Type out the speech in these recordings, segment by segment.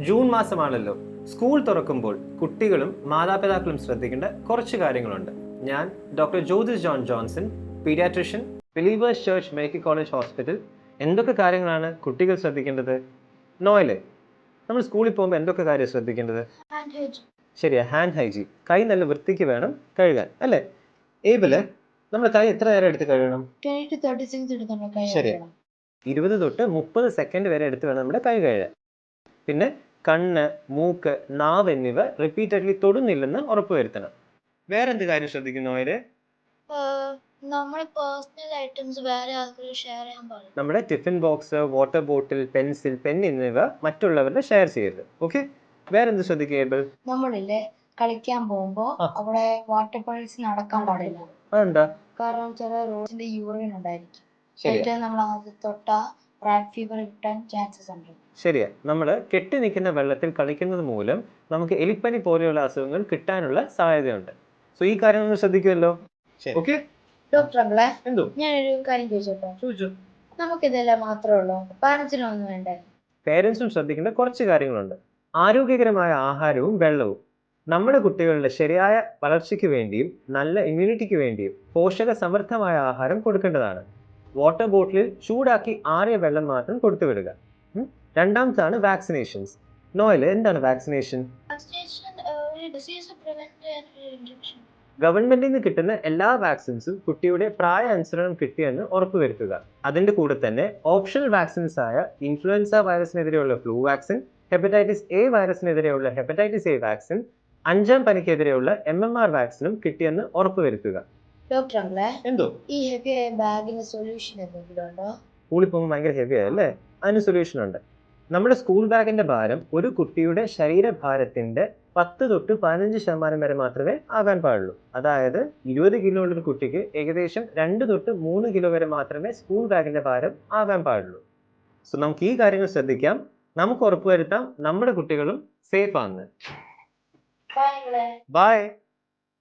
June മാസമാണല്ലോ. School തുറക്കുമ്പോൾ കുട്ടികളും മാതാപിതാക്കളും ശ്രദ്ധിക്കേണ്ട കുറച്ച് കാര്യങ്ങളുണ്ട്. ഞാൻ doctor Jyothis John Johnson, paediatrician, believers church medical college hospital. എന്തൊക്കെ കാര്യങ്ങളാണ് കുട്ടികൾ ശ്രദ്ധിക്കേണ്ടത്? നോയല്, നമ്മൾ സ്കൂളിൽ പോകുമ്പോൾ എന്തൊക്കെ കാര്യം ശ്രദ്ധിക്കേണ്ടത്? ശരിയാ, ഹാൻഡ് ഹൈജീൻ. കൈ നല്ല വൃത്തിക്ക് വേണം കഴുകാൻ, അല്ലേ? ഏബില്, നമ്മൾ കൈ എത്ര നേരം എടുത്ത് കഴുകണം? 20 തൊട്ട് 30 സെക്കൻഡ് വരെ എടുത്ത് വേണം നമ്മുടെ കൈ കഴുകാൻ. പിന്നെ കണ്ണ്, മൂക്ക്, നാവ് എന്നിവ റിപ്പീറ്റഡ്ലി തൊടുന്നില്ലെന്ന് ഉറപ്പുവരുത്തണം. വേറെന്ത് കാര്യം ശ്രദ്ധിക്കുന്നു അവര്? നമ്മുടെ tiffin box, water bottle, pencil, pen എന്നിവ മറ്റുള്ളവരുടെ ഷെയർ ചെയ്യരുത്. ഓക്കെ, വേറെന്ത് ശ്രദ്ധിക്കുക? നമ്മളില്ലേ കളിക്കാൻ പോകുമ്പോ അവിടെ വാട്ടർ ബോട്ടിൽസ് നടക്കാൻ പാടില്ല. അതെന്താ? കാരണം ചില റോഡിന്റെ യൂറിൻ ഉണ്ടായിരിക്കും. നമ്മൾ അത് തൊട്ടാ റാറ്റ് ഫീവർ കിട്ടാൻ ചാൻസസ് ഉണ്ട്. ശരിയാ, നമ്മൾ കെട്ടി നിൽക്കുന്ന വെള്ളത്തിൽ കളിക്കുന്നത് മൂലം നമുക്ക് എലിപ്പനി പോലെയുള്ള അസുഖങ്ങൾ കിട്ടാനുള്ള സാധ്യതയുണ്ട്. സോ ഈ കാര്യങ്ങൾ ശ്രദ്ധിക്കുമല്ലോ. ഓക്കെ ഡോക്ടർ അങ്കിളെ, എന്തോ ഞാനൊരു കാര്യം ചോദിച്ചോട്ടോ? ചോദിച്ചു. നമുക്കിതെല്ലാം മാത്രമേ ഉള്ളൂ, പാരന്റ്സിനൊന്നും വേണ്ടേ? പേരൻസും ശ്രദ്ധിക്കേണ്ട കുറച്ച് കാര്യങ്ങളുണ്ട്. ആരോഗ്യകരമായ ആഹാരവും വെള്ളവും. നമ്മുടെ കുട്ടികളുടെ ശരിയായ വളർച്ചയ്ക്ക് വേണ്ടിയും നല്ല ഇമ്മ്യൂണിറ്റിക്ക് വേണ്ടിയും പോഷക സമൃദ്ധമായ ആഹാരം കൊടുക്കേണ്ടതാണ്. വാട്ടർ ബോട്ടിലിൽ ചൂടാക്കി ആറിയ വെള്ളം മാത്രം കൊടുത്തു വിടുക. രണ്ടാമതാണ് വാക്സിനേഷൻസ്. നോയൽ, എന്താണ് വാക്സിനേഷൻ? ഗവൺമെന്റിൽ നിന്ന് കിട്ടുന്ന എല്ലാ വാക്സിൻസും കുട്ടിയുടെ പ്രായ അനുസരണം കിട്ടിയെന്ന് ഉറപ്പുവരുത്തുക. അതിന്റെ കൂടെ തന്നെ ഓപ്ഷണൽ വാക്സിൻസ് ആയ ഇൻഫ്ലുവൻസ വൈറസിനെതിരെയുള്ള ഫ്ലൂ വാക്സിൻ, ഹെപ്പറ്റൈറ്റിസ് എ വൈറസിനെതിരെയുള്ള ഹെപ്പറ്റൈറ്റിസ് എ വാക്സിൻ, 5ാം പനിക്കെതിരെയുള്ള MMR വാക്സിനും കിട്ടിയെന്ന് ഉറപ്പുവരുത്തുക. ഡോക്ടർ അങ്കിളെ, എന്തോ ഈ ഹെവി ബാഗിന് സൊല്യൂഷൻ എന്തെങ്കിലും ഉണ്ടോ? സ്കൂളിൽ പോകുമ്പോൾ ഭയങ്കര ഹെവി ആയല്ലേ? അതിന് സൊല്യൂഷൻ ഉണ്ട്. നമ്മുടെ സ്കൂൾ ബാഗിന്റെ ഭാരം ഒരു കുട്ടിയുടെ ശരീരഭാരത്തിന്റെ 10 തൊട്ട് 15% വരെ മാത്രമേ ആകാൻ പാടുള്ളൂ. അതായത് 20 കിലോ ഉള്ള ഒരു കുട്ടിക്ക് ഏകദേശം 2 തൊട്ട് 3 കിലോ വരെ മാത്രമേ സ്കൂൾ ബാഗിന്റെ ഭാരം ആകാൻ പാടുള്ളൂ. സോ നമുക്ക് ഈ കാര്യങ്ങൾ ശ്രദ്ധിക്കാം. നമുക്ക് ഉറപ്പുവരുത്താം നമ്മുടെ കുട്ടികളും സേഫ് ആണ്. ബൈ.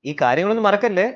ഈ കാര്യങ്ങളൊന്നും മറക്കല്ലേ.